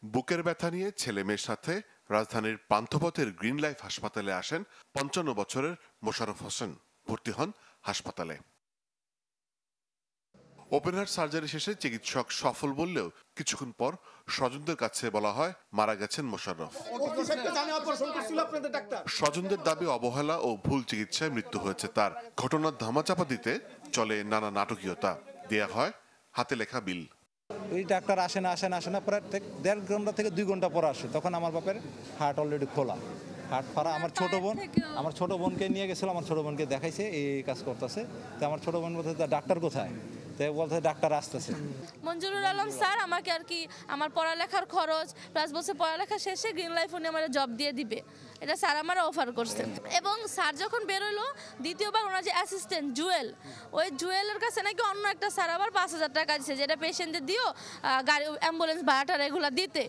বুকের ব্যথা নিয়ে ছেলে মেয়ের সাথে রাজধানীর পান্থপথের গ্রিন লাইফ হাসপাতালে আসেন ৫৫ বছরের মোশাররফ হোসেন। ভর্তি হন হাসপাতালে। ওপেন হার্ট সার্জারি শেষে চিকিৎসক সফল বললেও কিছুক্ষণ পর স্বজনদের কাছে বলা হয় মারা গেছেন মোশাররফ। স্বজনদের দাবি অবহেলা ও ভুল চিকিৎসায় মৃত্যু হয়েছে তার। ঘটনার ধামাচাপা দিতে চলে নানা নাটকীয়তা। দেয়া হয় হাতে লেখা বিল। ওই ডাক্তার আসে না প্রায় ১.৫ ঘন্টা থেকে ২ ঘন্টা পর আসে। তখন আমার বাপের হার্ট অলরেডি খোলা, হার্ট ফাড়া। আমার ছোট বোনকে নিয়ে গেছিল, আমার ছোট বোনকে দেখাইছে এই কাজ করতেছে। তো আমার ছোট বোন বলতে ডাক্তার কোথায়, তাই বলতে ডাক্তার আসতেছে। মঞ্জুরুল আলম স্যার আমাকে আর কি আমার পড়ালেখার খরচ প্লাস বলছে পড়ালেখা শেষে গ্রিন লাইফ উনি আমার জব দিয়ে দিবে, এটা স্যার আমার অফার করছেন। এবং স্যার যখন বেরোলো দ্বিতীয়বার ওনার যে অ্যাসিস্ট্যান্ট জুয়েল, ওই জুয়েলের কাছে নাকি অন্য একটা স্যার আবার ৫,০০০ টাকা দিচ্ছে, যেটা পেশেন্টদের দিয়েও গাড়ি অ্যাম্বুলেন্স ভাড়াটা রেগুলার দিতে।